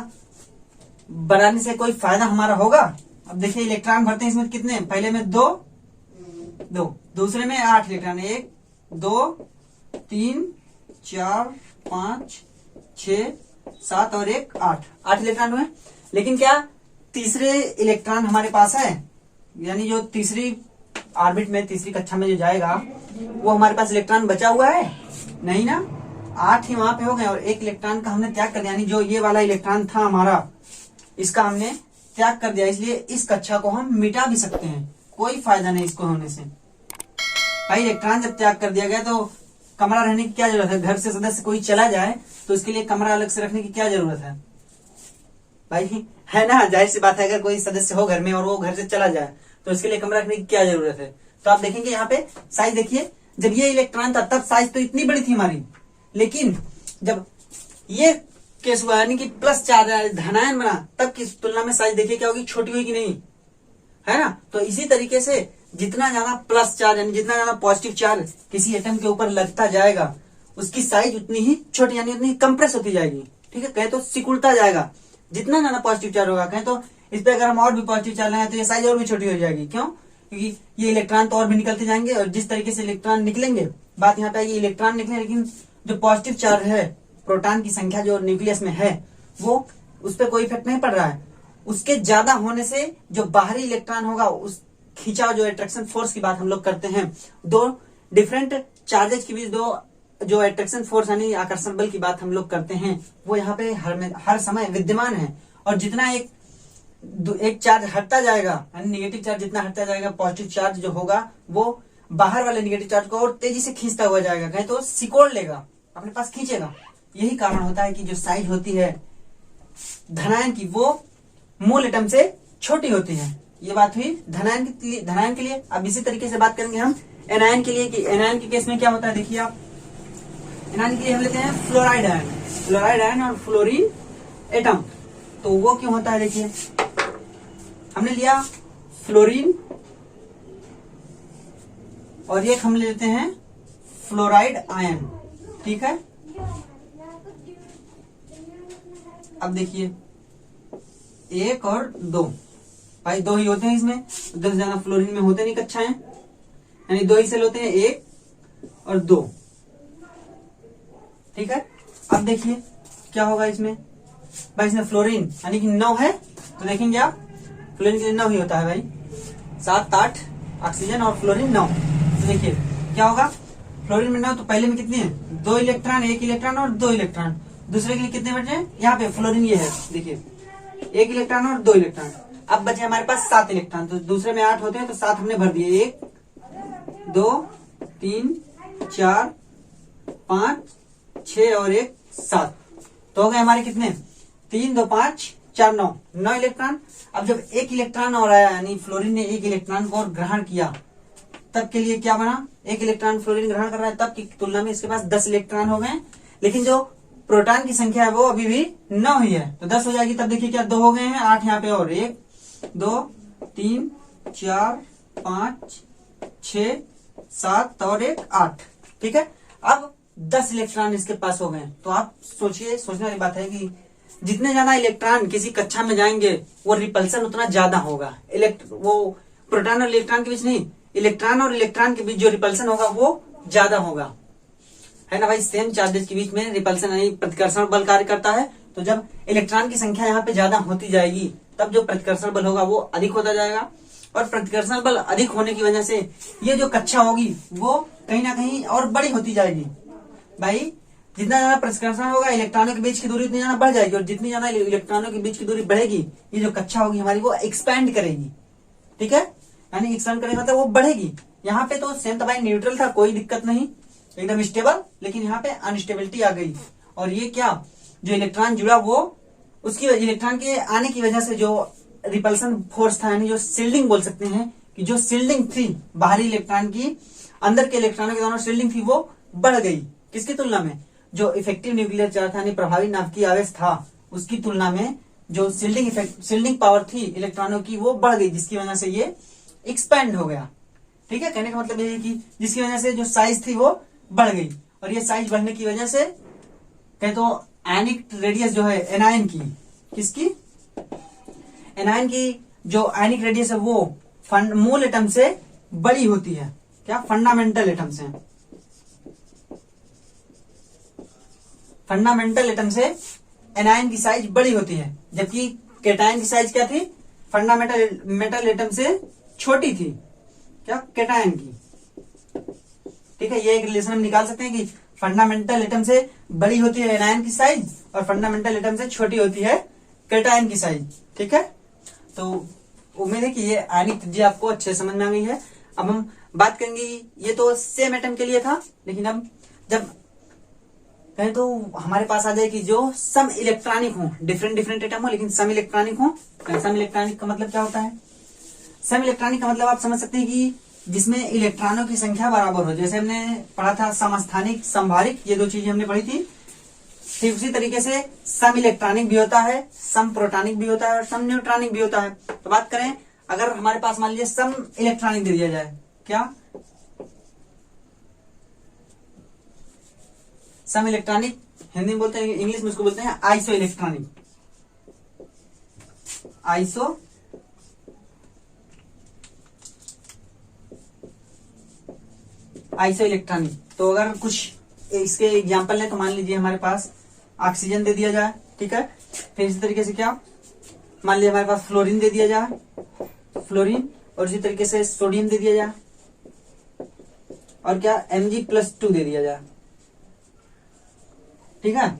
बनाने से कोई फायदा हमारा होगा? अब देखिए इलेक्ट्रॉन भरते हैं इसमें कितने, पहले में 2 2, दूसरे में 8 इलेक्ट्रॉन, 1 2 3 4 5 6 7 और 1 8 इलेक्ट्रॉन हुए। लेकिन क्या तीसरे इलेक्ट्रॉन हमारे पास है, यानी जो तीसरी ऑर्बिट में, तीसरी कक्षा में जो जाएगा वो हमारे पास इलेक्ट्रॉन बचा हुआ है नहीं ना, 8 ही वहां पे हो गए और 1 इलेक्ट्रॉन का हमने त्याग कर दिया, यानी जो ये वाला इलेक्ट्रॉन था हमारा इसका हमने त्याग कर दिया, इसलिए इस कक्षा को हम मिटा भी सकते हैं, कोई फायदा नहीं इसको होने से। भाई इलेक्ट्रॉन जब त्याग कर दिया गया तो कमरा रहने की क्या जरूरत है, घर से सदस्य कोई चला जाए तो इसके लिए कमरा अलग से रखने की क्या जरूरत है भाई, है ना, जाहिर सी बात है अगर कोई सदस्य हो घर में और वो घर से चला जाए तो इसके लिए कमरा रखने की क्या जरूरत है। तो आप देखेंगे यहाँ पे साइज देखिए, जब ये इलेक्ट्रॉन था तब साइज तो इतनी बड़ी थी हमारी, लेकिन जब ये केस हुआ यानी कि प्लस चार्ज धनायन बना तब की तुलना में साइज देखिए क्या होगी, छोटी होगी नहीं, है ना। तो इसी तरीके से जितना ज्यादा प्लस चार्ज यानी जितना ज्यादा पॉजिटिव चार्ज किसी एटम के ऊपर लगता जाएगा उसकी साइज उतनी ही छोटी यानी उतनी कंप्रेस होती जाएगी, ठीक है, कहे तो सिकुड़ता जाएगा। जितना ज्यादा पॉजिटिव चार्ज होगा, कहे तो इस पे अगर हम और भी पॉजिटिव चार्ज लगाए तो ये साइज और भी छोटी हो जाएगी। क्यों? क्योंकि ये इलेक्ट्रॉन तो और भी निकलते जाएंगे और जिस तरीके से इलेक्ट्रॉन निकलेंगे, बात यहाँ पे ये इलेक्ट्रॉन निकले लेकिन जो पॉजिटिव चार्ज है, प्रोटॉन की संख्या जो न्यूक्लियस में है वो उस पर कोई इफेक्ट नहीं पड़ रहा है। उसके ज्यादा होने से जो बाहरी इलेक्ट्रॉन होगा उस खिंचाव, जो अट्रैक्शन फोर्स की बात हम लोग करते हैं, दो डिफरेंट चार्जेस के बीच दो जो अट्रैक्शन फोर्स यानी आकर्षण बल की बात हम लोग करते हैं, वो यहाँ पे हर समय विद्यमान है। और जितना एक चार्ज हटता जाएगा यानी निगेटिव चार्ज जितना हटता जाएगा, पॉजिटिव चार्ज जो होगा वो बाहर वाले निगेटिव चार्ज को और तेजी से खींचता हुआ जाएगा, कहे तो सिकोड़ लेगा, अपने पास खींचेगा। यही कारण होता है कि जो साइज होती है धनायन की वो मूल एटम से छोटी होती है। ये बात हुई धनायन के लिए। अब इसी तरीके से बात करेंगे हम एनायन के लिए कि एनायन के केस में क्या होता है। देखिए आप, एनायन के लिए हम लेते हैं फ्लोराइड आयन और फ्लोरीन एटम। तो वो क्यों होता है, देखिए हमने लिया फ्लोरीन और एक हम लेते हैं फ्लोराइड आयन, ठीक है। अब देखिए 1 और 2, भाई 2 ही होते हैं इसमें, 10 ज्यादा फ्लोरीन में होते नहीं कक्षाएं, यानी 2 ही सेल होते हैं, 1 और 2, ठीक है। अब देखिए क्या होगा इसमें, भाई इसमें फ्लोरीन यानी कि 9 है, तो देखेंगे आप फ्लोरीन के लिए 9 ही होता है भाई, 7 8 ऑक्सीजन और फ्लोरीन 9। तो देखिए क्या होगा, फ्लोरीन में 9 तो पहले में कितनी है, 2 इलेक्ट्रॉन, 1 इलेक्ट्रॉन और 2 इलेक्ट्रॉन। दूसरे के लिए कितने बचे, यहाँ पे फ्लोरीन ये है, देखिए 1 इलेक्ट्रॉन और 2 इलेक्ट्रॉन। अब बचे हमारे पास 7 इलेक्ट्रॉन, तो दूसरे में 8 होते हैं तो 7 हमने भर दिए, 1 2 3 4 5 6 और 1 7। तो हो गए हमारे कितने, 3 2 5 4 9 इलेक्ट्रॉन। अब जब 1 इलेक्ट्रॉन और आया यानी फ्लोरीन ने 1 इलेक्ट्रॉन को और ग्रहण किया, तब के लिए क्या बना, 1 इलेक्ट्रॉन फ्लोरीन ग्रहण कर रहा है, तब की तुलना में इसके पास 10 इलेक्ट्रॉन हो गए। लेकिन जो प्रोटॉन की संख्या है वो अभी भी 9 ही है, तो 10 हो जाएगी। तब देखिए क्या 2 हो गए हैं, 8 यहाँ पे और 1 2 3 4 5 6 7 और 1 8, ठीक है। अब 10 इलेक्ट्रॉन इसके पास हो गए। तो आप सोचिए, सोचने वाली बात है कि जितने ज्यादा इलेक्ट्रॉन किसी कक्षा में जाएंगे वो रिपल्सन उतना ज्यादा होगा। वो प्रोटॉन और इलेक्ट्रॉन के बीच नहीं, इलेक्ट्रॉन और इलेक्ट्रॉन के बीच जो रिपल्सन होगा वो ज्यादा होगा, है ना भाई। सेम चार्जेस के बीच में रिपल्सन यानी प्रतिकर्षण बल कार्य करता है। तो जब इलेक्ट्रॉन की संख्या यहाँ पे ज्यादा होती जाएगी तब जो प्रतिकर्षण बल होगा वो अधिक होता जाएगा, और प्रतिकर्षण बल अधिक होने की वजह से ये जो कक्षा होगी वो कहीं ना कहीं और बड़ी होती जाएगी। भाई जितना ज्यादा प्रतिकर्षण होगा इलेक्ट्रॉनों के बीच की दूरी उतनी ज्यादा बढ़ जाएगी, और जितनी ज्यादा इलेक्ट्रॉनों के बीच की दूरी बढ़ेगी ये जो कक्षा होगी हमारी वो एक्सपैंड करेगी, ठीक है। यानी एक्सपैंड करेगा मतलब वो बढ़ेगी। यहाँ पे तो सेम तो भाई न्यूट्रल था, कोई दिक्कत नहीं, एकदम स्टेबल, लेकिन यहाँ पे अनस्टेबिलिटी आ गई। और ये क्या, जो इलेक्ट्रॉन जुड़ा वो उसकी इलेक्ट्रॉन के आने की वजह से जो रिपल्सन फोर्स था, यानी जो शिल्डिंग बोल सकते हैं कि जो शिल्डिंग थी बाहरी इलेक्ट्रॉन की अंदर के इलेक्ट्रॉनों के दोनों शिल्डिंग थी वो बढ़ गई। किसकी तुलना में, जो इफेक्टिव न्यूक्लियर चार्ज था यानी प्रभावी नाभिकीय आवेश था उसकी तुलना में जो शिल्डिंग पावर थी इलेक्ट्रॉनों की वो बढ़ गई, जिसकी वजह से ये एक्सपैंड हो गया, ठीक है। कहने का मतलब ये है कि जिसकी वजह से जो साइज थी वो बढ़ गई, और ये साइज बढ़ने की वजह से कहे तो आयनिक रेडियस जो है एनायन की, किसकी, एनायन की जो आयनिक रेडियस है वो मूल एटम से बड़ी होती है। क्या? फंडामेंटल एटम से। फंडामेंटल एटम से एनायन की साइज बड़ी होती है, जबकि कैटायन की साइज क्या थी? फंडामेंटल एटम से छोटी थी। क्या? कैटायन की। ठीक है, ये एक रिलेशन हम निकाल सकते हैं कि फंडामेंटल एटम से बड़ी होती है एनायन की साइज और फंडामेंटल एटम से छोटी होती है कैटायन की साइज। ठीक है, तो उम्मीद है कि ये आयनिक त्रिज्या आपको अच्छे से समझ में आ गई है। अब हम बात करेंगे, ये तो सेम एटम के लिए था, लेकिन अब जब कहें तो हमारे पास आ जाए कि जो सम इलेक्ट्रॉनिक हो, डिफरेंट एटम हो लेकिन सम इलेक्ट्रॉनिक हो। सम इलेक्ट्रॉनिक का मतलब क्या होता है? सम इलेक्ट्रॉनिक का मतलब आप समझ सकते हैं कि जिसमें इलेक्ट्रॉनों की संख्या बराबर हो। जैसे हमने पढ़ा था समस्थानिक, संभारिक, ये दो चीजें हमने पढ़ी थी। ठीक उसी तरीके से सम इलेक्ट्रॉनिक भी होता है, सम प्रोटॉनिक भी होता है और सम न्यूट्रॉनिक भी होता है। तो बात करें, अगर हमारे पास मान लीजिए सम इलेक्ट्रॉनिक दे दिया जाए, क्या? सम इलेक्ट्रॉनिक हिंदी में बोलते हैं, इंग्लिश में उसको बोलते हैं आइसो इलेक्ट्रॉनिक। Iso electronic. तो अगर कुछ इसके एग्जांपल है तो मान लीजिए हमारे पास ऑक्सीजन दे दिया जाए। ठीक है, फिर इसी तरीके से क्या, मान लीजिए हमारे पास फ्लोरीन दे दिया जाए, फ्लोरीन, और इसी तरीके से सोडियम दे दिया जाए, और क्या, Mg+2 दे दिया जाए। ठीक है,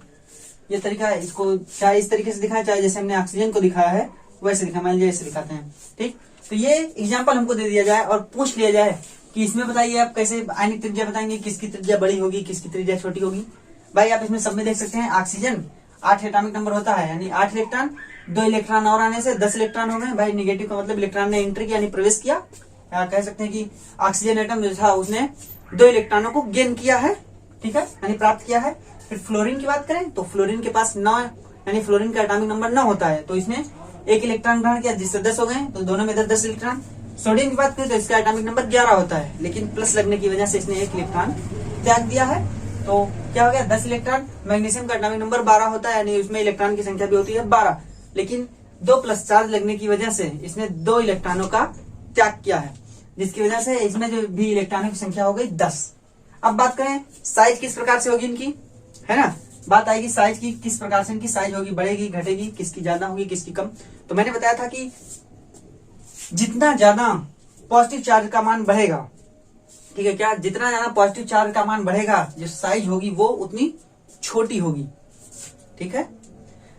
ये तरीका है। इसको चाहे इस तरीके से दिखाया, चाहे जैसे हमने ऑक्सीजन को दिखाया है वैसे दिखा, मान लीजिए ऐसे दिखाते हैं। ठीक, तो ये एग्जाम्पल हमको दे दिया जाए और पूछ लिया जाए कि इसमें बताइए आप कैसे आयनिक त्रिज्या बताएंगे, किसकी त्रिज्या बड़ी होगी, किसकी त्रिज्या छोटी होगी। भाई आप इसमें सब में देख सकते हैं, ऑक्सीजन 8 एटॉमिक नंबर होता है, यानी 8 इलेक्ट्रॉन, 2 इलेक्ट्रॉन और आने से 10 इलेक्ट्रॉन हो गए। भाई निगेटिव का मतलब इलेक्ट्रॉन ने एंट्री किया, यानी प्रवेश किया। या कह सकते हैं कि ऑक्सीजन एटम जो था उसने 2 इलेक्ट्रॉनों को गेन किया है। ठीक है, यानी प्राप्त किया है। फिर फ्लोरीन की बात करें तो फ्लोरीन के पास 9, यानी फ्लोरीन का एटॉमिक नंबर 9 होता है, तो इसने 1 इलेक्ट्रॉन ग्रहण किया, जिससे 10 हो गए, तो दोनों में 10 इलेक्ट्रॉन। सोडियम की बात करें तो इसका एटॉमिक नंबर 11 होता है, लेकिन प्लस लगने की वजह से इसने 1 इलेक्ट्रॉन त्याग दिया है, तो क्या हो गया, 10 इलेक्ट्रॉन। मैग्नीशियम का एटॉमिक नंबर 12 होता है, यानी उसमें इलेक्ट्रॉन की संख्या भी होती है 12, लेकिन 2 प्लस चार्ज लगने की वजह से इसने 2 इलेक्ट्रॉनों का त्याग किया है, जिसकी वजह से इसमें जो भी इलेक्ट्रॉनों की संख्या हो गई 10। अब बात करें साइज किस प्रकार से होगी इनकी, है ना, बात आएगी साइज की, किस प्रकार से इनकी साइज होगी, बढ़ेगी घटेगी, किसकी ज्यादा होगी किसकी कम। तो मैंने बताया था कि जितना ज्यादा पॉजिटिव चार्ज का मान बढ़ेगा, ठीक है, क्या, जितना ज्यादा पॉजिटिव चार्ज का मान बढ़ेगा, जो साइज होगी वो उतनी छोटी होगी। ठीक है,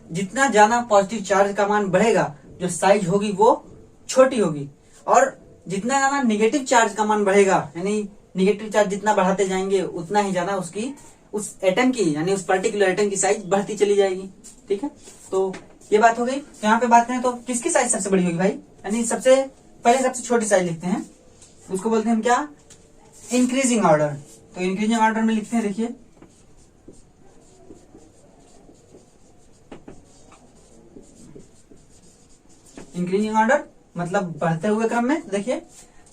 जितना ज्यादा पॉजिटिव चार्ज का मान बढ़ेगा, जो साइज होगी वो छोटी होगी। और जितना ज्यादा निगेटिव चार्ज का मान बढ़ेगा, यानी निगेटिव चार्ज जितना बढ़ाते जाएंगे उतना ही ज्यादा उसकी, उस एटम की, यानी उस पर्टिकुलर एटम की साइज बढ़ती चली जाएगी। ठीक है, तो ये बात हो गई। तो यहाँ पे बात करें तो किसकी साइज सबसे बड़ी होगी भाई, यानी सबसे पहले सबसे छोटी साइज लिखते हैं, उसको बोलते हैं हम क्या, इंक्रीजिंग ऑर्डर। तो इंक्रीजिंग ऑर्डर में लिखते हैं, देखिए इंक्रीजिंग ऑर्डर मतलब बढ़ते हुए क्रम में। देखिए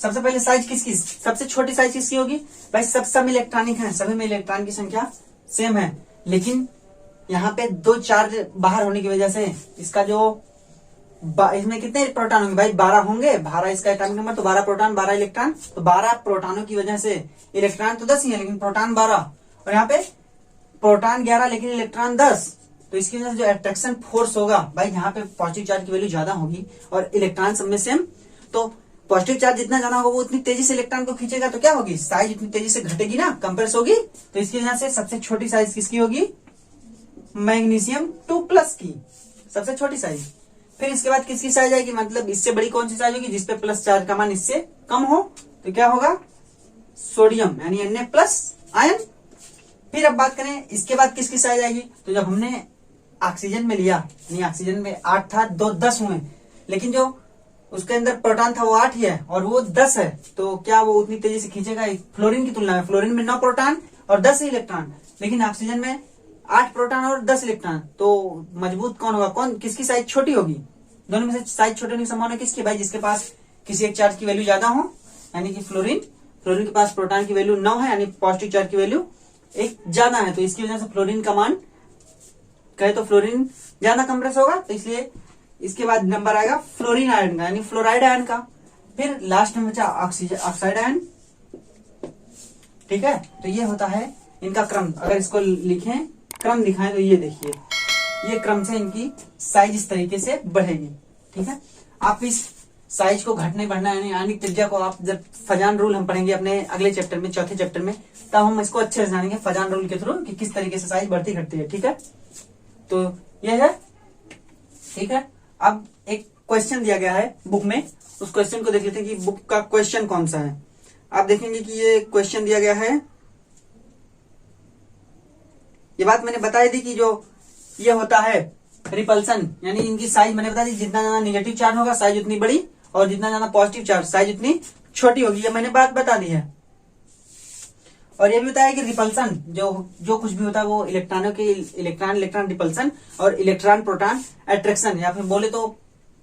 सबसे पहले साइज किसकी, सबसे छोटी साइज किसकी होगी भाई, सब इलेक्ट्रॉनिक है, सभी में इलेक्ट्रॉन की संख्या सेम है, लेकिन यहाँ पे 2 चार्ज बाहर होने की वजह से इसका जो इसमें कितने प्रोटॉन होंगे भाई, 12 होंगे, 12 इसका एटॉमिक नंबर, तो 12 प्रोटॉन 12 इलेक्ट्रॉन, तो 12 प्रोटॉनों की वजह से इलेक्ट्रॉन तो 10 ही है लेकिन प्रोटॉन 12, और यहाँ पे प्रोटॉन 11 लेकिन इलेक्ट्रॉन 10, तो इसकी वजह से जो अट्रैक्शन फोर्स होगा भाई, यहाँ पे पॉजिटिव चार्ज की वैल्यू ज्यादा होगी और इलेक्ट्रॉन सब में सेम, तो पॉजिटिव चार्ज जितना ज्यादा होगा वो उतनी तेजी से इलेक्ट्रॉन को खींचेगा, तो क्या होगी, साइज इतनी तेजी से घटेगी ना, कंप्रेस होगी। तो इसकी वजह से सबसे छोटी साइज किसकी होगी, मैग्नीशियम 2+ की सबसे छोटी साइज। फिर इसके बाद किसकी साइज आएगी, मतलब इससे बड़ी कौन सी साइज होगी, जिसपे प्लस चार्ज का मान इससे कम हो, तो क्या होगा, सोडियम, यानी Na+ आयन। फिर अब बात करें इसके बाद किसकी साइज आएगी, तो जब हमने ऑक्सीजन में लिया, यानी ऑक्सीजन में 8 था, 2 10 हुए, लेकिन जो उसके अंदर प्रोटॉन था वो 8 ही है और वो 10 है, तो क्या वो उतनी तेजी से खींचेगा फ्लोरीन की तुलना में। फ्लोरीन में 9 प्रोटॉन और 10 इलेक्ट्रॉन, लेकिन ऑक्सीजन में 8 प्रोटॉन और 10 इलेक्ट्रॉन, तो मजबूत कौन होगा, कौन, किसकी साइज छोटी होगी, दोनों में से साइज छोटे होने की संभावना किसकी भाई, जिसके पास किसी एक चार्ज की वैल्यू ज्यादा हो, यानी कि फ्लोरीन के पास प्रोटॉन की वैल्यू 9 है, यानी पॉजिटिव चार्ज की वैल्यू एक ज्यादा है, तो इसकी वजह से फ्लोरीन का मान कहे तो फ्लोरीन ज्यादा कंप्रेस होगा, तो इसलिए इसके बाद नंबर आएगा फ्लोरीन आयन का, यानी फ्लोराइड आयन का। फिर लास्ट में बचा ऑक्सीजन ऑक्साइड आयन। ठीक है, तो ये होता है इनका क्रम। अगर इसको लिखें, क्रम दिखाएं, तो ये देखिए, ये क्रम से इनकी साइज इस तरीके से बढ़ेगी। ठीक है, आप इस साइज को घटने बढ़ना यानी आणविक त्रिज्या को आप जब फजान रूल हम पढ़ेंगे अपने अगले चैप्टर में, चौथे चैप्टर में, तब हम इसको अच्छे से जानेंगे फजान रूल के थ्रू कि किस तरीके से साइज बढ़ती घटती है। ठीक है, तो ये है। ठीक है, अब एक क्वेश्चन दिया गया है बुक में, उस क्वेश्चन को देख लेते हैं कि बुक का क्वेश्चन कौन सा है। आप देखेंगे कि ये क्वेश्चन दिया गया है, ये बात मैंने बताई थी कि जो ये होता है रिपल्सन, यानी इनकी साइज मैंने बता दी, जितना ज्यादा निगेटिव चार्ज होगा साइज उतनी बड़ी, और जितना ज्यादा पॉजिटिव चार्ज साइज उतनी छोटी होगी। ये मैंने बात बता दी है। और ये भी बताया कि रिपल्सन जो कुछ भी होता है वो इलेक्ट्रॉनों के इलेक्ट्रॉन रिपल्सन और इलेक्ट्रॉन प्रोटॉन अट्रैक्शन, या फिर बोले तो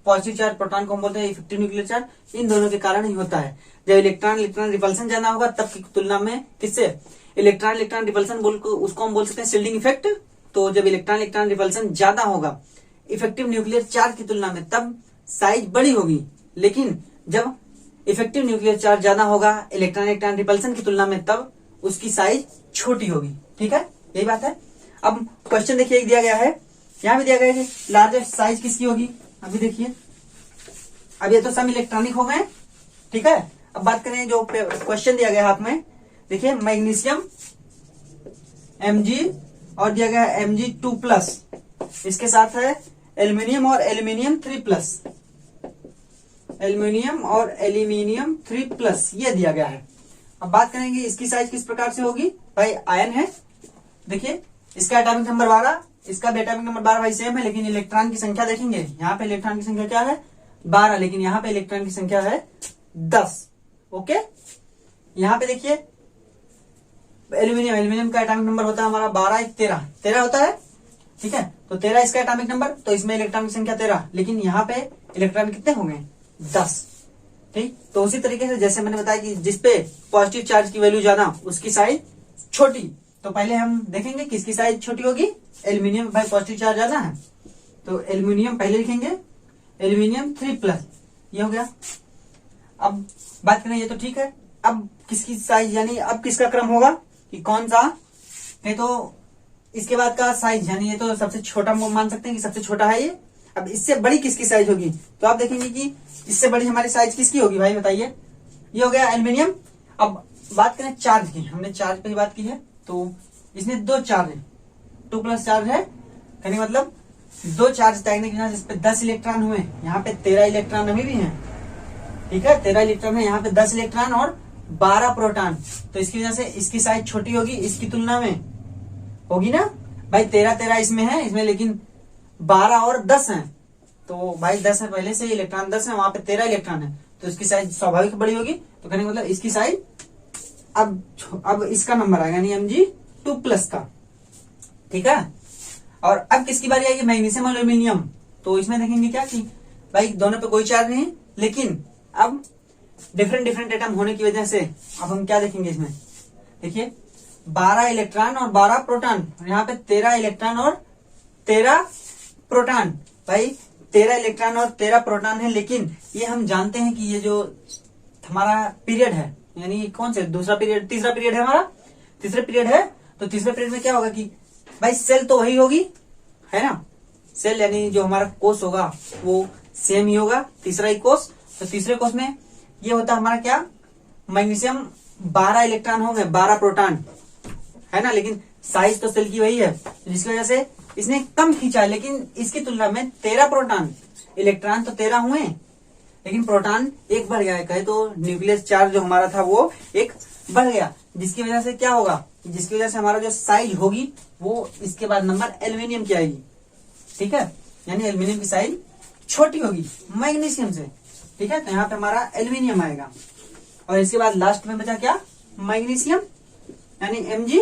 पॉजिटिव चार्ज प्रोटॉन को हम बोलते हैं इफेक्टिव न्यूक्लियर चार्ज, इन दोनों के कारण ही होता है। जब इलेक्ट्रॉन रिपल्सन ज्यादा होगा तब की तुलना में किससे, इलेक्ट्रॉन रिपल्सन उसको हम बोल सकते हैं शील्डिंग इफेक्ट। तो जब इलेक्ट्रॉन रिपल्सन ज्यादा होगा इफेक्टिव न्यूक्लियर चार्ज की तुलना में तब साइज बड़ी होगी, लेकिन जब इफेक्टिव न्यूक्लियर चार्ज ज्यादा होगा इलेक्ट्रॉन रिपल्सन की तुलना में तब उसकी साइज छोटी होगी। ठीक है, यही बात है। अब क्वेश्चन देखिए, एक दिया गया है, यहां भी दिया गया है कि लार्जेस्ट साइज किसकी होगी। अभी देखिए, अब ये तो सब इलेक्ट्रॉनिक हो गए। ठीक है, अब बात करें जो क्वेश्चन दिया गया हाथ में, देखिए मैग्नीशियम Mg और दिया गया है Mg2+, इसके साथ है एल्यूमिनियम और एल्यूमिनियम 3+, एल्यूमिनियम और एल्यूमिनियम 3+, ये दिया गया है। अब बात करेंगे इसकी साइज किस प्रकार से होगी। भाई आयन है, देखिए इसका एटॉमिक नंबर 12, इसका भी एटॉमिक नंबर 12 भाई सेम है, लेकिन इलेक्ट्रॉन की संख्या देखेंगे, यहाँ पे इलेक्ट्रॉन की संख्या क्या है 12, लेकिन यहाँ पे इलेक्ट्रॉन की संख्या है 10। ओके, यहाँ पे देखिए एल्यूमिनियम का एटॉमिक नंबर होता है हमारा 12, 13 होता है। ठीक है, तो 13 इसका एटॉमिक नंबर, तो इसमें इलेक्ट्रॉन की संख्या 13, लेकिन यहाँ पे इलेक्ट्रॉन कितने होंगे 10। ठीक, तो उसी तरीके से जैसे मैंने बताया कि जिसपे पॉजिटिव चार्ज की वैल्यू ज्यादा उसकी साइज छोटी, तो पहले हम देखेंगे किसकी साइज छोटी होगी, एल्यूमिनियम। भाई पॉजिटिव चार्ज ज्यादा है तो एल्यूमिनियम पहले लिखेंगे, एल्यूमिनियम 3+, ये हो गया। अब बात करें, ये तो ठीक है। अब किसकी साइज, यानी अब किसका क्रम होगा कि कौन सा है, तो इसके बाद का साइज, यानी ये तो सबसे छोटा मान सकते हैं कि सबसे छोटा है ये। अब इससे बड़ी किसकी साइज होगी, तो आप देखेंगे कि इससे बड़ी हमारी साइज किसकी होगी भाई बताइए। ये हो गया एल्यूमिनियम। अब बात करें चार्ज की, हमने चार्ज पे बात की है, तो इसमें 2 चार्ज है, 2+ चार्ज है, यानी मतलब 2 चार्ज तैरने की वजह से इस पे 10 इलेक्ट्रॉन हुए, यहाँ पे 13 इलेक्ट्रॉन अभी भी है। ठीक है, 13 इलेक्ट्रॉन है, यहाँ पे 10 इलेक्ट्रॉन और 12 प्रोटॉन, तो इसकी वजह से इसकी साइज छोटी होगी इसकी तुलना में, होगी ना भाई। 13 इसमें है, इसमें लेकिन 12 और 10 है, तो भाई 10 है पहले से इलेक्ट्रॉन 10 है, वहां पे 13 इलेक्ट्रॉन है, तो इसकी साइज स्वाभाविक बड़ी होगी। तो कहने का मतलब इसकी साइज अब इसका नंबर आएगा, यानी Mg2+ का। ठीक है, और अब किसकी बारी आएगी, मैग्नीशियम और एल्यूमिनियम। तो इसमें देखेंगे क्या कि भाई दोनों पे कोई चार्ज नहीं, लेकिन अब डिफरेंट एटम होने की वजह से अब हम क्या देखेंगे इसमें, देखिए 12 इलेक्ट्रॉन और 12 प्रोटॉन, यहाँ पे 13 इलेक्ट्रॉन और 13 प्रोटॉन। भाई 13 इलेक्ट्रॉन और 13 प्रोटॉन है, लेकिन ये हम जानते हैं कि ये जो हमारा पीरियड है, यानी कौन से तीसरा पीरियड है हमारा, तीसरे पीरियड है, तो तीसरे पीरियड में क्या होगा कि भाई सेल तो वही होगी, है ना, सेल यानी जो हमारा कोष होगा वो सेम ही होगा, तीसरा ही कोष। तो तीसरे कोष में ये होता है हमारा क्या, मैग्नीशियम 12 इलेक्ट्रॉन होंगे, 12 प्रोटॉन, है ना, लेकिन साइज तो सेल की वही है, जिसकी वजह से इसने कम खींचा, लेकिन इसकी तुलना में 13 प्रोटॉन, इलेक्ट्रॉन तो 13 हुए, लेकिन प्रोटॉन एक बढ़ गया है, कहे तो न्यूक्लियस चार्ज जो हमारा था वो एक बढ़ गया, जिसकी वजह से क्या होगा, जिसकी वजह से हमारा जो साइज होगी वो इसके बाद नंबर एल्यूमिनियम की आएगी। ठीक है, यानी एल्यूमिनियम की साइज छोटी होगी मैग्नीशियम से। ठीक है, तो यहाँ पे हमारा एल्यूमिनियम आएगा, और इसके बाद लास्ट में बचा क्या, मैग्नीशियम यानी Mg।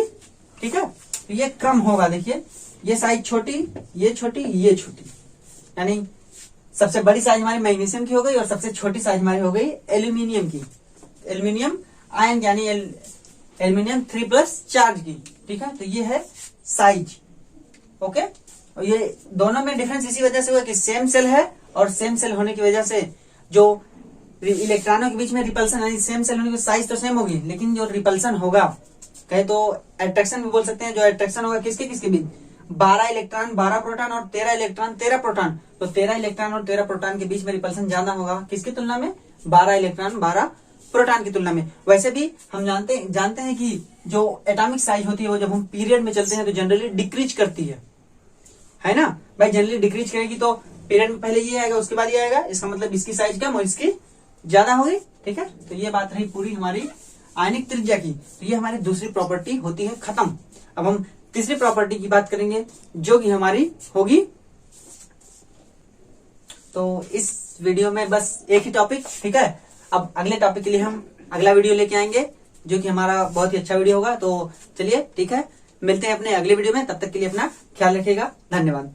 ठीक है, तो ये क्रम होगा, देखिए ये साइज छोटी, ये छोटी, ये छोटी, यानी सबसे बड़ी साइज हमारी मैग्नीशियम की हो गई और सबसे छोटी साइज हमारी हो गई एल्यूमिनियम की, एल्यूमिनियम आयन यानी एल्यूमिनियम 3+ चार्ज की। ठीक है, तो ये है साइज। ओके, और ये दोनों में डिफरेंस इसी वजह से हुआ कि सेम सेल है, और सेम सेल होने की वजह से जो इलेक्ट्रॉनों के बीच में रिपल्सन, यानी सेम सेल होने की साइज तो सेम होगी, लेकिन जो रिपल्सन होगा, कहे तो अट्रैक्शन भी बोल सकते हैं, जो अट्रैक्शन होगा किसके किसके बीच, 12 इलेक्ट्रॉन 12 प्रोटॉन और 13 इलेक्ट्रॉन 13 प्रोटॉन, तो 13 इलेक्ट्रॉन और 13 प्रोटॉन के बीच में रिपल्सन ज्यादा होगा किसकी तुलना में, 12 इलेक्ट्रॉन 12 प्रोटॉन की तुलना में। वैसे भी हम जानते हैं कि जो एटॉमिक साइज होती है वो जब हम पीरियड में चलते हैं तो जनरली डिक्रीज करती है ना भाई, जनरली डिक्रीज करेगी, तो पीरियड में पहले ये आएगा उसके बाद ये आएगा, इसका मतलब इसकी साइज कम और इसकी ज्यादा होगी, ठीक है। तो ये बात रही पूरी हमारी आयनिक त्रिज्या की। तो ये हमारी दूसरी प्रॉपर्टी होती है खत्म। अब हम तीसरी प्रॉपर्टी की बात करेंगे जो कि हमारी होगी, तो इस वीडियो में बस एक ही टॉपिक, ठीक है। अब अगले टॉपिक के लिए हम अगला वीडियो लेके आएंगे जो कि हमारा बहुत ही अच्छा वीडियो होगा। तो चलिए ठीक है, मिलते हैं अपने अगले वीडियो में, तब तक के लिए अपना ख्याल रखिएगा, धन्यवाद।